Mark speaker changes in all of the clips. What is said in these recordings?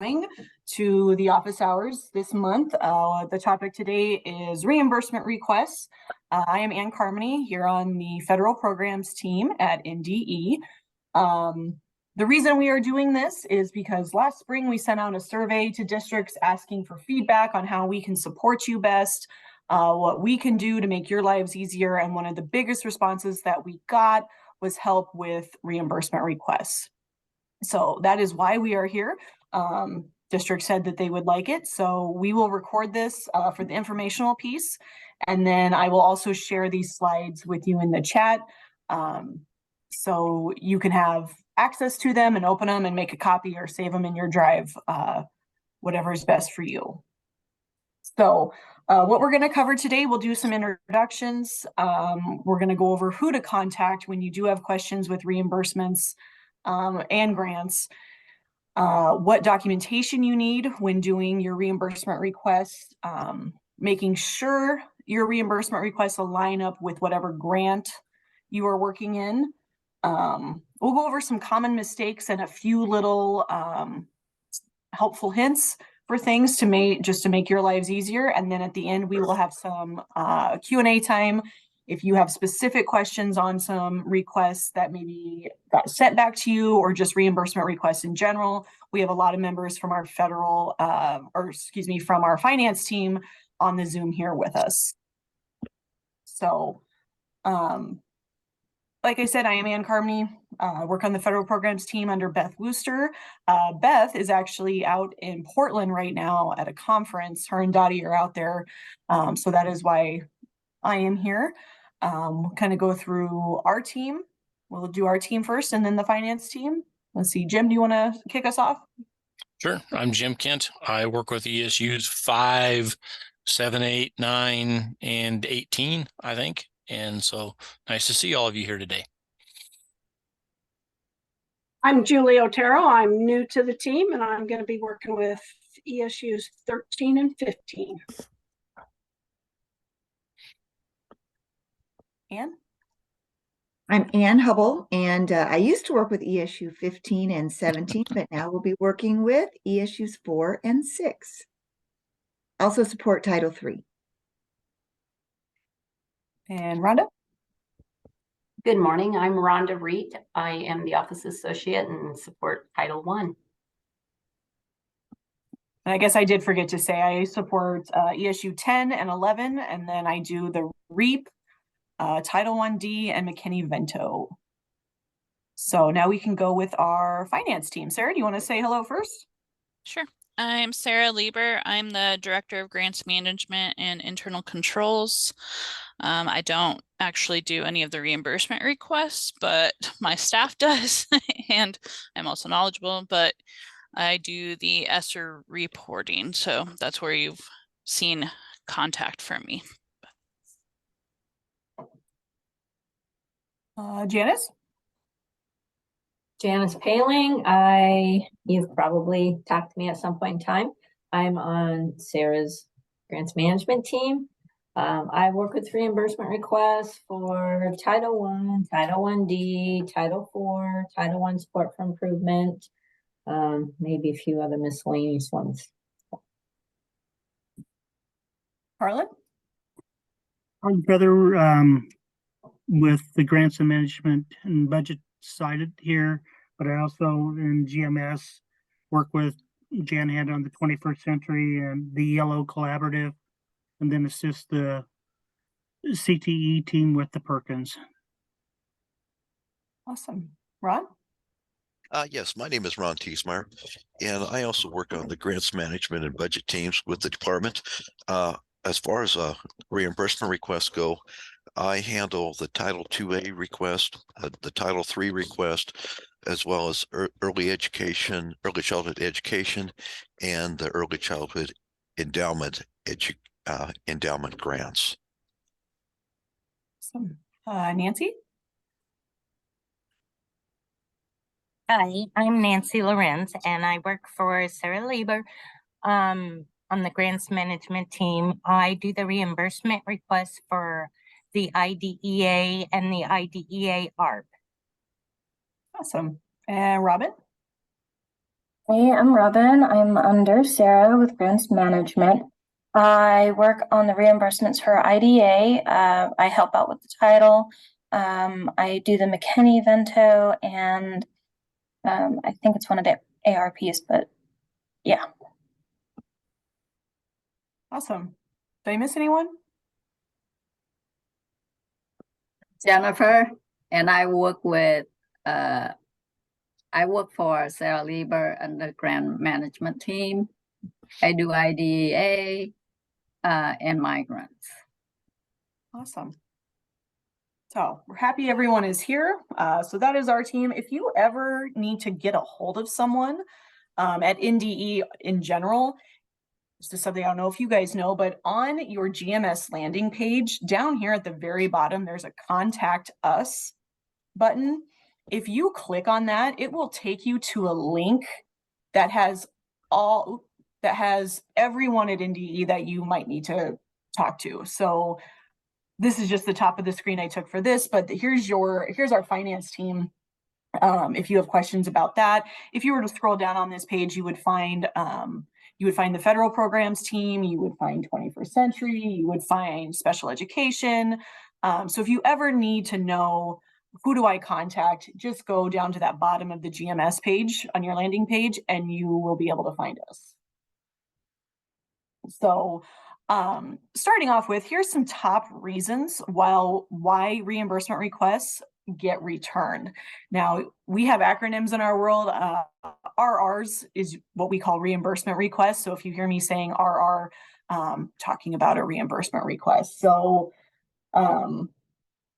Speaker 1: to the office hours this month. The topic today is reimbursement requests. I am Ann Carmody here on the federal programs team at NDE. The reason we are doing this is because last spring we sent out a survey to districts asking for feedback on how we can support you best, what we can do to make your lives easier. And one of the biggest responses that we got was help with reimbursement requests. So that is why we are here. District said that they would like it. So we will record this for the informational piece. And then I will also share these slides with you in the chat. So you can have access to them and open them and make a copy or save them in your drive, whatever is best for you. So what we're going to cover today, we'll do some introductions. We're going to go over who to contact when you do have questions with reimbursements and grants, what documentation you need when doing your reimbursement requests, making sure your reimbursement requests align up with whatever grant you are working in. We'll go over some common mistakes and a few little helpful hints for things to make your lives easier. And then at the end, we will have some Q&A time. If you have specific questions on some requests that maybe got sent back to you or just reimbursement requests in general, we have a lot of members from our federal, from our finance team on the Zoom here with us. So, like I said, I am Ann Carmody. I work on the federal programs team under Beth Wooster. Beth is actually out in Portland right now at a conference. Her and Dottie are out there. So that is why I am here. We'll kind of go through our team. We'll do our team first and then the finance team. Let's see, Jim, do you want to kick us off?
Speaker 2: Sure. I'm Jim Kent. I work with ESUs 5, 7, 8, 9, and 18, I think. And so nice to see all of you here today.
Speaker 3: I'm Julie Otero. I'm new to the team and I'm going to be working with ESUs 13 and 15.
Speaker 1: Ann?
Speaker 4: I'm Ann Hubble, and I used to work with ESU 15 and 17, but now we'll be working with ESUs 4 and 6. Also support Title III.
Speaker 1: And Rhonda?
Speaker 5: Good morning. I'm Rhonda Reed. I am the Office Associate and support Title I.
Speaker 1: And I guess I did forget to say I support ESU 10 and 11, and then I do the REAP, Title I-D, and McKinney-Vento. So now we can go with our finance team. Sarah, do you want to say hello first?
Speaker 6: Sure. I'm Sarah Lieber. I'm the Director of Grants Management and Internal Controls. I don't actually do any of the reimbursement requests, but my staff does, and I'm also knowledgeable, but I do the ESEA reporting. So that's where you've seen contact from me.
Speaker 1: Janice?
Speaker 5: Janice Paling. You've probably talked to me at some point in time. I'm on Sarah's grants management team. I work with reimbursement requests for Title I, Title I-D, Title IV, Title I support for improvement, maybe a few other miscellaneous ones.
Speaker 1: Harlan?
Speaker 7: I'm Heather with the grants and management and budget side here, but I also in GMS work with Jan Hand on the 21st Century and the Yellow Collaborative, and then assist the CTE team with the Perkins.
Speaker 1: Awesome. Ron?
Speaker 8: Yes, my name is Ron Tiesmeyer, and I also work on the grants management and budget teams with the department. As far as reimbursement requests go, I handle the Title II-A request, the Title III request, as well as early childhood education, and the early childhood endowment grants.
Speaker 1: Awesome. Nancy?
Speaker 9: Hi, I'm Nancy Lorenz, and I work for Sarah Lieber on the grants management team. I do the reimbursement requests for the IDEA and the IDEA ARP.
Speaker 1: Awesome. And Robin?
Speaker 10: Hey, I'm Robin. I'm under Sarah with Grants Management. I work on the reimbursements for IDA. I help out with the title. I do the McKinney-Vento, and I think it's one of the ARPs, but yeah.
Speaker 1: Awesome. Did I miss anyone?
Speaker 11: Jennifer, and I work for Sarah Lieber and the grant management team. I do IDEA and migrants.
Speaker 1: Awesome. So we're happy everyone is here. So that is our team. If you ever need to get a hold of someone at NDE in general, this is something I don't know if you guys know, but on your GMS landing page down here at the very bottom, there's a contact us button. If you click on that, it will take you to a link that has everyone at NDE that you might need to talk to. So this is just the top of the screen I took for this, but here's our finance team. If you have questions about that, if you were to scroll down on this page, you would find the federal programs team, you would find 21st Century, you would find special education. So if you ever need to know who do I contact, just go down to that bottom of the GMS page on your landing page and you will be able to find us. So starting off with, here's some top reasons why reimbursement requests get returned. Now, we have acronyms in our world. RRs is what we call reimbursement requests. So if you hear me saying RR, talking about a reimbursement request. So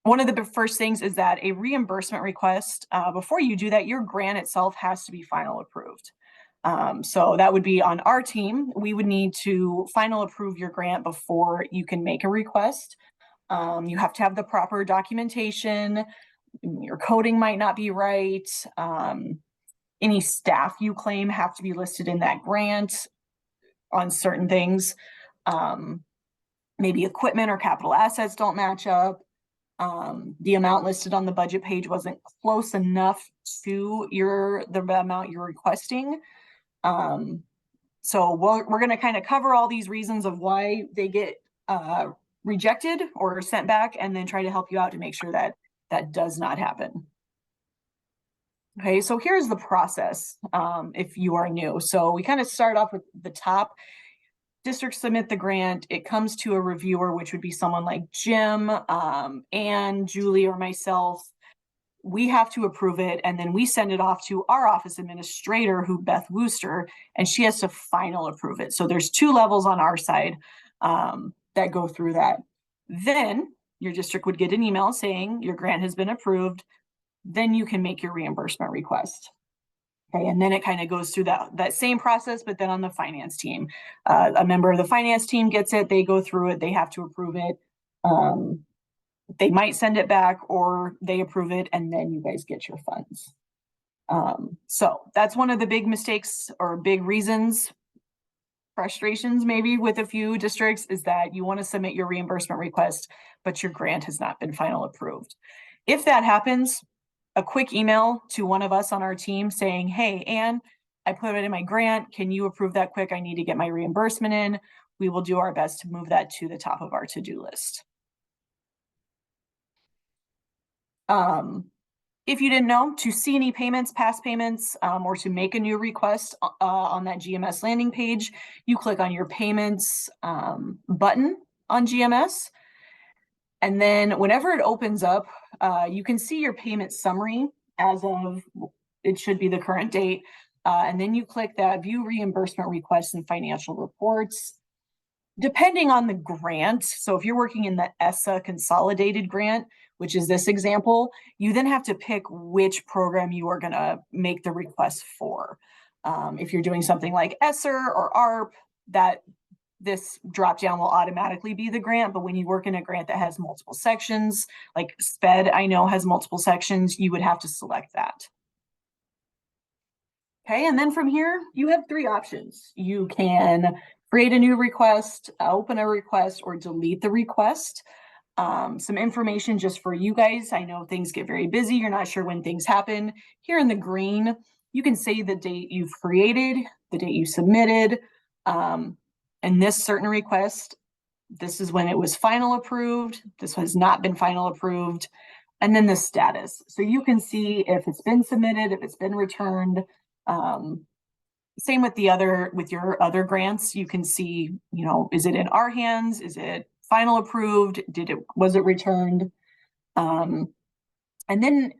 Speaker 1: one of the first things is that a reimbursement request, before you do that, your grant itself has to be final approved. So that would be on our team. We would need to final approve your grant before you can make a request. You have to have the proper documentation. Your coding might not be right. Any staff you claim have to be listed in that grant on certain things. Maybe equipment or capital assets don't match up. The amount listed on the budget page wasn't close enough to the amount you're requesting. So we're going to kind of cover all these reasons of why they get rejected or sent back, and then try to help you out to make sure that that does not happen. Okay, so here's the process if you are new. So we kind of start off with the top. Districts submit the grant. It comes to a reviewer, which would be someone like Jim, Ann, Julie, or myself. We have to approve it, and then we send it off to our office administrator, who Beth Wooster, and she has to final approve it. So there's 2 levels on our side that go through that. Then your district would get an email saying your grant has been approved. Then you can make your reimbursement request. Okay, and then it kind of goes through that same process, but then on the finance team. A member of the finance team gets it, they go through it, they have to approve it. They might send it back or they approve it, and then you guys get your funds. So that's one of the big mistakes or big reasons, frustrations maybe with a few districts, is that you want to submit your reimbursement request, but your grant has not been final approved. If that happens, a quick email to one of us on our team saying, hey, Ann, I put it in my grant. Can you approve that quick? I need to get my reimbursement in. We will do our best to move that to the top of our to-do list. If you didn't know, to see any payments, past payments, or to make a new request on that GMS landing page, you click on your payments button on GMS. And then whenever it opens up, you can see your payment summary as of, it should be the current date. And then you click that view reimbursement requests and financial reports. Depending on the grant, so if you're working in the ESEA consolidated grant, which is this example, you then have to pick which program you are going to make the request for. If you're doing something like ESSER or ARP, this drop down will automatically be the grant. But when you work in a grant that has multiple sections, like SPED, I know has multiple sections, you would have to select that. Okay, and then from here, you have 3 options. You can create a new request, open a request, or delete the request. Some information just for you guys. I know things get very busy. You're not sure when things happen. Here in the green, you can say the date you've created, the date you submitted, and this certain request, this is when it was final approved, this has not been final approved, and then the status. So you can see if it's been submitted, if it's been returned. Same with your other grants, you can see, you know, is it in our hands? Is it final approved? Was it returned? And then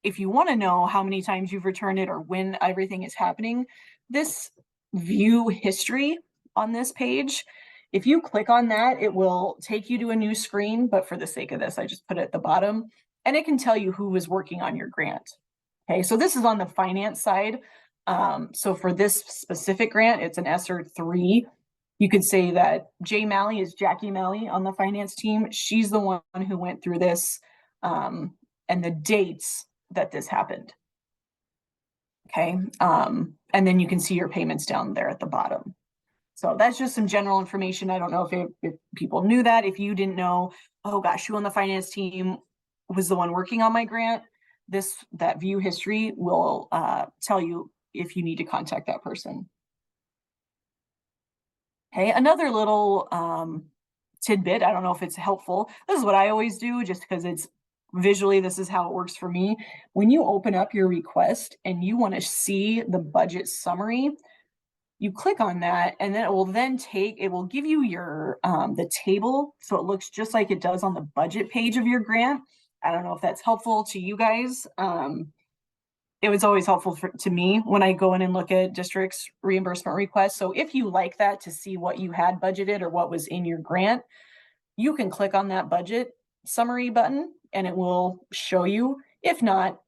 Speaker 1: if you want to know how many times you've returned it or when everything is happening, this view history on this page, if you click on that, it will take you to a new screen, but for the sake of this, I just put it at the bottom, and it can tell you who was working on your grant. Okay, so this is on the finance side. So for this specific grant, it's an ESER 3. You could say that Jay Malley is Jackie Malley on the finance team. She's the one who went through this, and the dates that this happened. Okay, and then you can see your payments down there at the bottom. So that's just some general information. I don't know if people knew that. If you didn't know, oh gosh, who on the finance team was the one working on my grant, that view history will tell you if you need to contact that person. Okay, another little tidbit, I don't know if it's helpful. This is what I always do just because it's visually, this is how it works for me. When you open up your request and you want to see the budget summary, you click on that, and then it will give you your the table, so it looks just like it does on the budget page of your grant. I don't know if that's helpful to you guys. It was always helpful to me when I go in and look at districts' reimbursement requests. So if you like that to see what you had budgeted or what was in your grant, you can click on that budget summary button and it will show you. If not,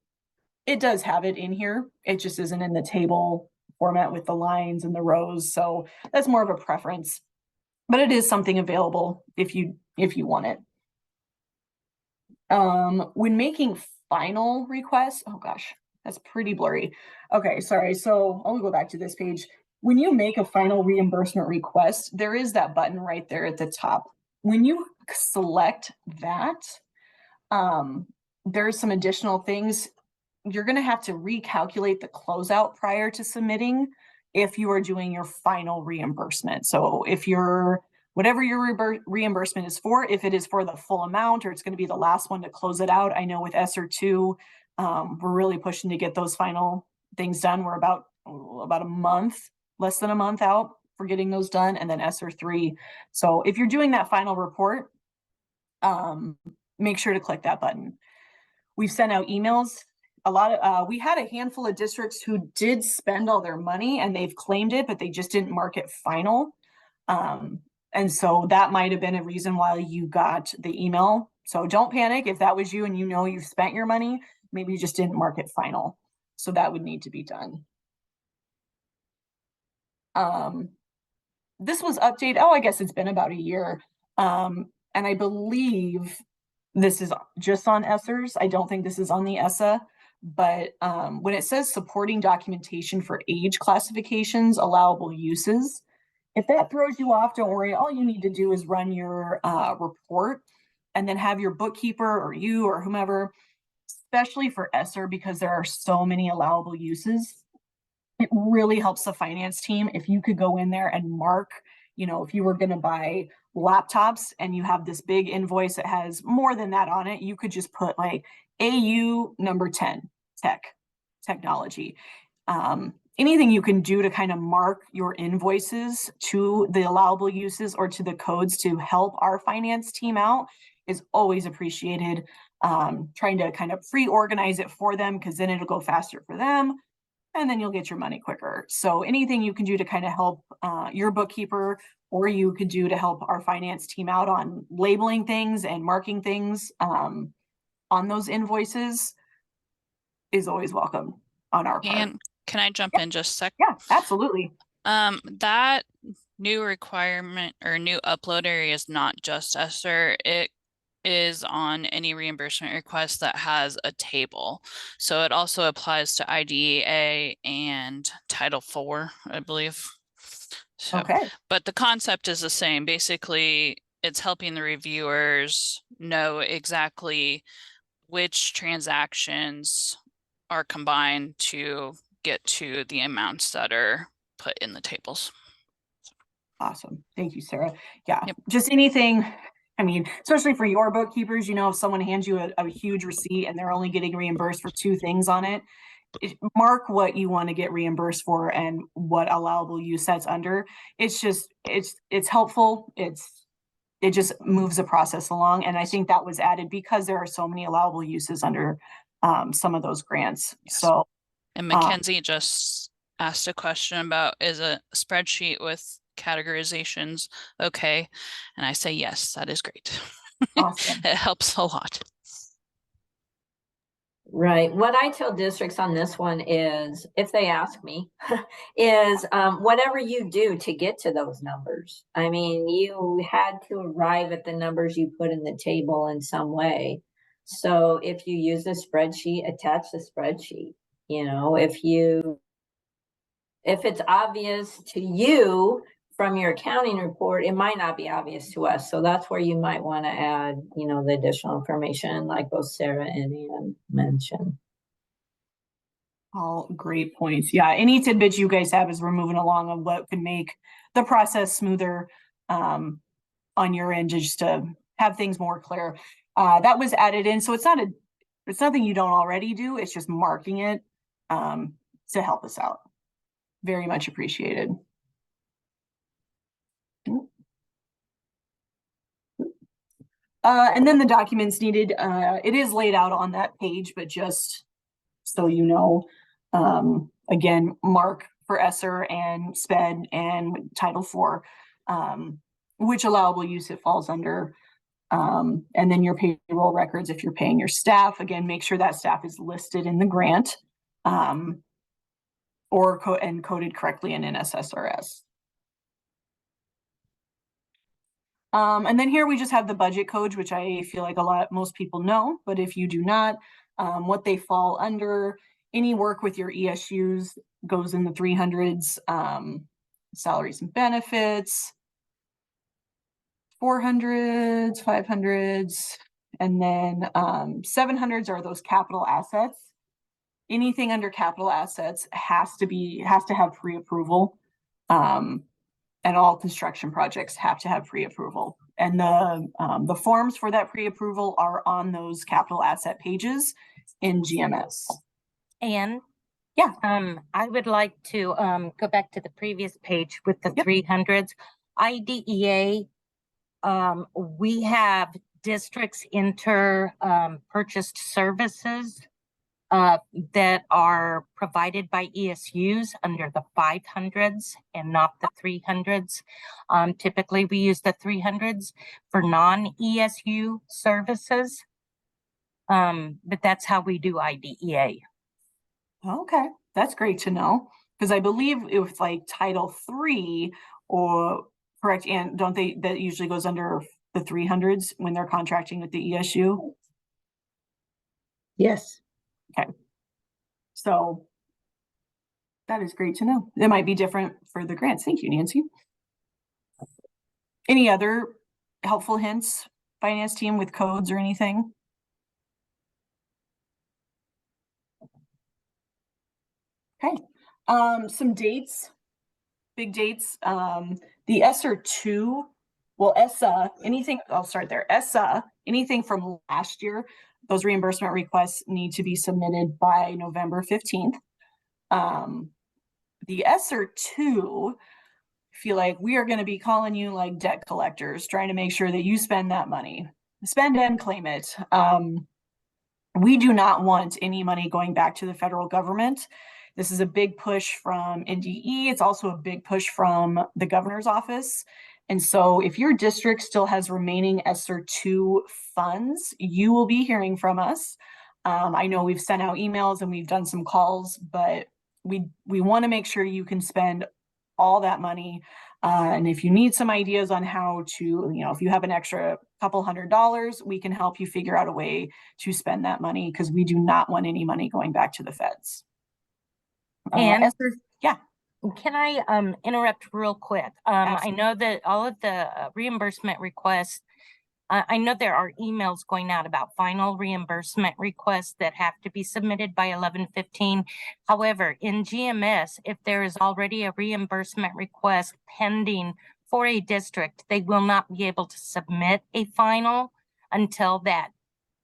Speaker 1: it does have it in here. It just isn't in the table format with the lines and the rows. So that's more of a preference, but it is something available if you want it. When making final requests, oh gosh, that's pretty blurry. Okay, sorry. So I'll go back to this page. When you make a final reimbursement request, there is that button right there at the top. When you select that, there's some additional things. You're going to have to recalculate the closeout prior to submitting if you are doing your final reimbursement. So if whatever your reimbursement is for, if it is for the full amount or it's going to be the last one to close it out. I know with ESER 2, we're really pushing to get those final things done. We're about a month, less than a month out for getting those done, and then ESER 3. So if you're doing that final report, make sure to click that button. We've sent out emails. We had a handful of districts who did spend all their money and they've claimed it, but they just didn't mark it final. And so that might have been a reason why you got the email. So don't panic if that was you and you know you've spent your money, maybe you just didn't mark it final. So that would need to be done. This was updated. Oh, I guess it's been about a year. And I believe this is just on ESSERS. I don't think this is on the ESEA. But when it says supporting documentation for age classifications, allowable uses, if that throws you off, don't worry. All you need to do is run your report and then have your bookkeeper or you or whomever, especially for ESSER, because there are so many allowable uses. It really helps the finance team if you could go in there and mark, you know, if you were going to buy laptops and you have this big invoice that has more than that on it, you could just put like AU number 10 technology. Anything you can do to kind of mark your invoices to the allowable uses or to the codes to help our finance team out is always appreciated. Trying to kind of pre-organize it for them because then it'll go faster for them and then you'll get your money quicker. So anything you can do to kind of help your bookkeeper, or you could do to help our finance team out on labeling things and marking things on those invoices is always welcome on our part.
Speaker 6: And can I jump in just a sec?
Speaker 1: Yeah, absolutely.
Speaker 6: That new requirement or new upload area is not just ESSER. It is on any reimbursement request that has a table. So it also applies to IDEA and Title IV, I believe. So,
Speaker 1: okay.
Speaker 6: But the concept is the same. Basically, it's helping the reviewers know exactly which transactions are combined to get to the amounts that are put in the tables.
Speaker 1: Awesome. Thank you, Sarah. Yeah,
Speaker 6: Yep.
Speaker 1: just anything. I mean, especially for your bookkeepers, you know, if someone hands you a huge receipt and they're only getting reimbursed for 2 things on it, mark what you want to get reimbursed for and what allowable use that's under. It's just, it's helpful. It just moves the process along. And I think that was added because there are so many allowable uses under some of those grants.
Speaker 6: Yes.
Speaker 1: So,
Speaker 6: And Mackenzie just asked a question about, is a spreadsheet with categorizations okay? And I say, yes, that is great.
Speaker 1: awesome.
Speaker 6: It helps a lot.
Speaker 5: Right. What I tell districts on this one is, if they ask me, is whatever you do to get to those numbers. I mean, you had to arrive at the numbers you put in the table in some way. So if you use a spreadsheet, attach the spreadsheet. You know, if it's obvious to you from your accounting report, it might not be obvious to us. So that's where you might want to add, you know, the additional information like both Sarah and Ann mentioned.
Speaker 1: All great points. Yeah, any tidbits you guys have as we're moving along on what could make the process smoother on your end, just to have things more clear. That was added in, so it's nothing you don't already do. It's just marking it to help us out. Very much appreciated. And then the documents needed, it is laid out on that page, but just so you know, again, mark for ESSER and SPED and Title IV, which allowable use it falls under. And then your payroll records, if you're paying your staff, again, make sure that staff is listed in the grant or coded correctly in NSSRS. And then here we just have the budget codes, which I feel like most people know, but if you do not, what they fall under, any work with your ESUs goes in the 300s, salaries and benefits, 400s, 500s, and then 700s are those capital assets. Anything under capital assets has to have pre-approval. And all construction projects have to have pre-approval. And the forms for that pre-approval are on those capital asset pages in GMS.
Speaker 9: And
Speaker 1: yeah,
Speaker 9: I would like to go back to the previous page with the 300s. IDEA, we have districts enter purchased services that are provided by ESUs under the 500s and not the 300s. Typically, we use the 300s for non-ESU services, but that's how we do IDEA.
Speaker 1: Okay, that's great to know, because I believe it was like Title III, or correct, and don't they, that usually goes under the 300s when they're contracting with the ESU?
Speaker 4: Yes.
Speaker 1: Okay. So that is great to know. It might be different for the grants. Thank you, Nancy. Any other helpful hints, finance team, with codes or anything? Okay. Some dates, big dates. The ESSER 2, well, ESEA, anything, I'll start there. ESEA, anything from last year, those reimbursement requests need to be submitted by November 15th. The ESSER 2, feel like we are going to be calling you like debt collectors, trying to make sure that you spend that money, spend and claim it. We do not want any money going back to the federal government. This is a big push from NDE. It's also a big push from the governor's office. And so if your district still has remaining ESSER 2 funds, you will be hearing from us. I know we've sent out emails and we've done some calls, but we want to make sure you can spend all that money. And if you need some ideas on how to, if you have an extra couple $100, we can help you figure out a way to spend that money, because we do not want any money going back to the feds.
Speaker 9: And
Speaker 1: yeah.
Speaker 9: Can I interrupt real quick? I know that all of the reimbursement requests I know there are emails going out about final reimbursement requests that have to be submitted by 11/15. However, in GMS, if there is already a reimbursement request pending for a district, they will not be able to submit a final until that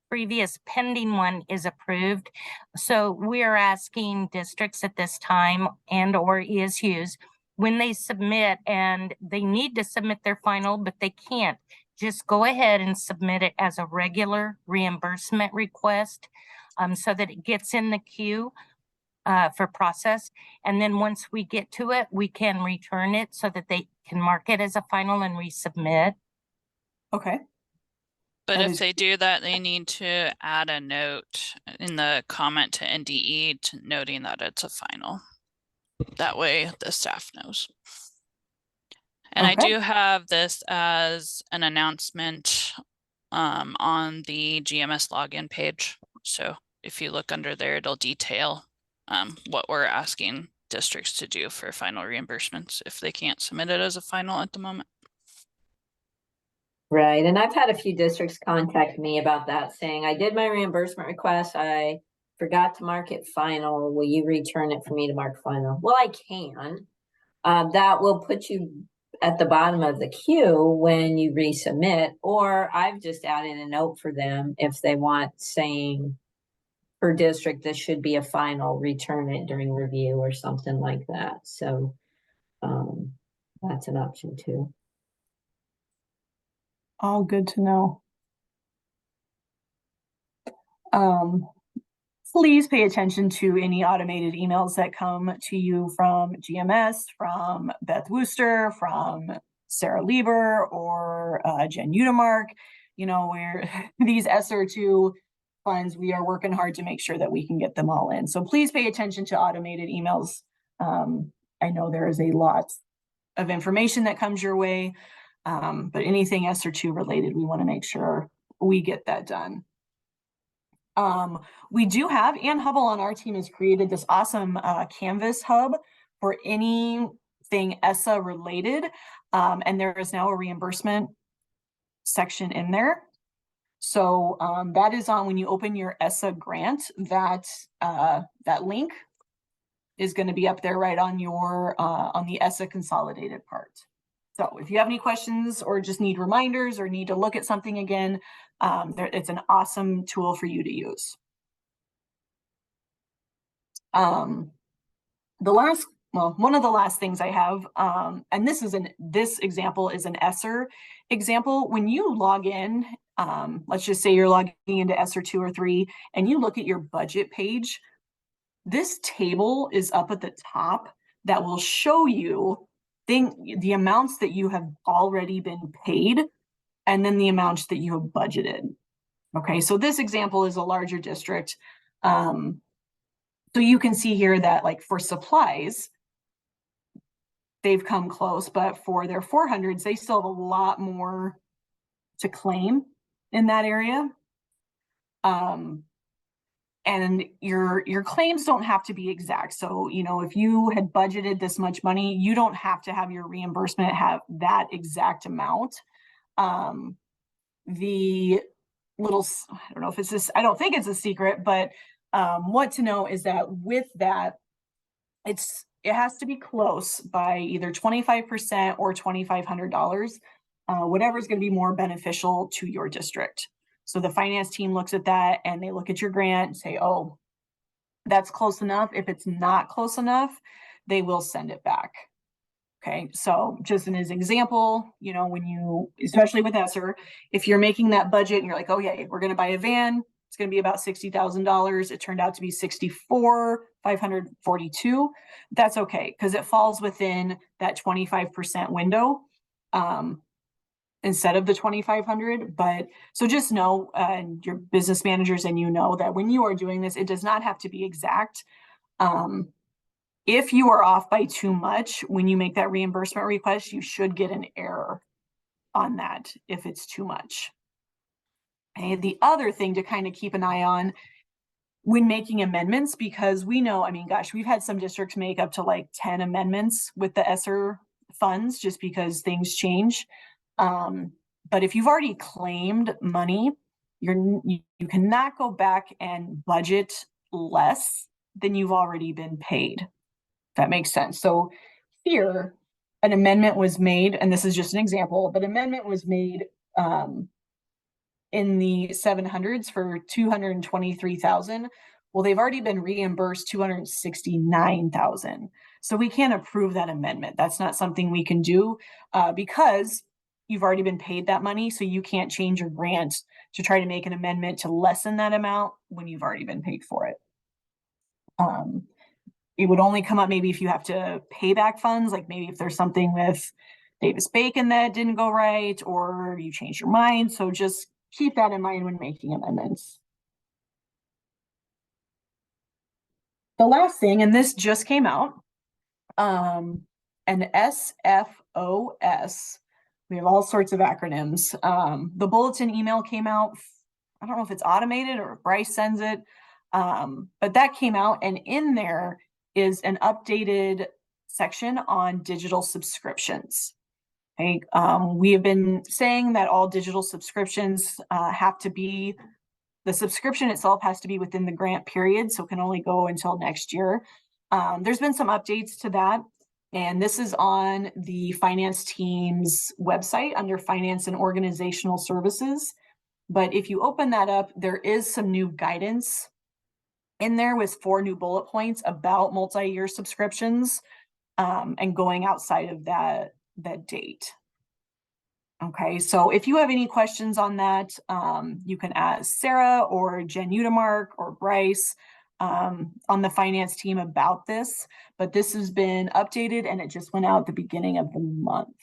Speaker 9: previous pending one is approved. So we're asking districts at this time and or ESUs, when they submit and they need to submit their final, but they can't, just go ahead and submit it as a regular reimbursement request, so that it gets in the queue for process. And then once we get to it, we can return it so that they can mark it as a final and resubmit.
Speaker 1: Okay.
Speaker 6: But
Speaker 1: That
Speaker 6: if
Speaker 1: is-
Speaker 6: they do that, they need to add a note in the comment to NDE noting that it's a final. That way the staff knows. And I
Speaker 1: Okay.
Speaker 6: do have this as an announcement on the GMS login page. So if you look under there, it'll detail what we're asking districts to do for final reimbursements if they can't submit it as a final at the moment.
Speaker 5: Right, and I've had a few districts contact me about that, saying, I did my reimbursement request, I forgot to mark it final, will you return it for me to mark final? Well, I can. That will put you at the bottom of the queue when you resubmit, or I've just added a note for them if they want, saying, per district, this should be a final, return it during review or something like that, so that's an option too.
Speaker 1: All good to know. Please pay attention to any automated emails that come to you from GMS, from Beth Wooster, from Sarah Lieber, or Jen Udemark. You know, where these ESER2 funds, we are working hard to make sure that we can get them all in. So please pay attention to automated emails. I know there is a lot of information that comes your way, but anything ESER2 related, we want to make sure we get that done. We do have, Ann Hubble on our team has created this awesome Canvas hub for anything ESSA related. And there is now a reimbursement section in there. So that is on when you open your ESSA grant, that link is going to be up there right on your on the ESSA consolidated part. So if you have any questions or just need reminders or need to look at something again, it's an awesome tool for you to use. One of the last things I have, and this example is an ESSER example. When you log in, let's just say you're logging into ESSER 2 or 3, and you look at your budget page, this table is up at the top that will show you the amounts that you have already been paid and then the amounts that you have budgeted. Okay, so this example is a larger district. So you can see here that, like, for supplies, they've come close, but for their 400s, they still have a lot more to claim in that area. And your claims don't have to be exact. So, you know, if you had budgeted this much money, you don't have to have your reimbursement have that exact amount. The little, I don't know if it's this, I don't think it's a secret, but what to know is that with that, it has to be close by either 25% or $2,500, whatever is going to be more beneficial to your district. So the finance team looks at that and they look at your grant and say, oh, that's close enough. If it's not close enough, they will send it back. Okay, so just in his example, you know, when you, especially with ESSER, if you're making that budget and you're like, oh yeah, we're going to buy a van, it's going to be about $60,000. It turned out to be $64,542. That's okay, because it falls within that 25% window instead of the 2,500. But so just know, and your business managers and you know that when you are doing this, it does not have to be exact. If you are off by too much, when you make that reimbursement request, you should get an error on that if it's too much. And the other thing to kind of keep an eye on when making amendments, because we know, I mean, gosh, we've had some districts make up to like 10 amendments with the ESSER funds just because things change. But if you've already claimed money, you cannot go back and budget less than you've already been paid. If that makes sense. So here, an amendment was made, and this is just an example, but amendment was made in the 700s for 223,000. Well, they've already been reimbursed 269,000. So we can't approve that amendment. That's not something we can do because you've already been paid that money. So you can't change your grant to try to make an amendment to lessen that amount when you've already been paid for it. It would only come up maybe if you have to pay back funds, like maybe if there's something with Davis-Bacon that didn't go right, or you change your mind. So just keep that in mind when making amendments. The last thing, and this just came out, an SFOS. We have all sorts of acronyms. The bulletin email came out. I don't know if it's automated or if Bryce sends it, but that came out, and in there is an updated section on digital subscriptions. Okay, we have been saying that all digital subscriptions have to be, the subscription itself has to be within the grant period, so it can only go until next year. There's been some updates to that, and this is on the finance team's website under finance and organizational services. But if you open that up, there is some new guidance in there with 4 new bullet points about multi-year subscriptions and going outside of that date. Okay, so if you have any questions on that, you can ask Sarah or Jen Udemark or Bryce on the finance team about this, but this has been updated and it just went out at the beginning of the month.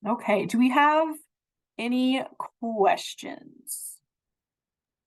Speaker 1: Okay, do we have any questions?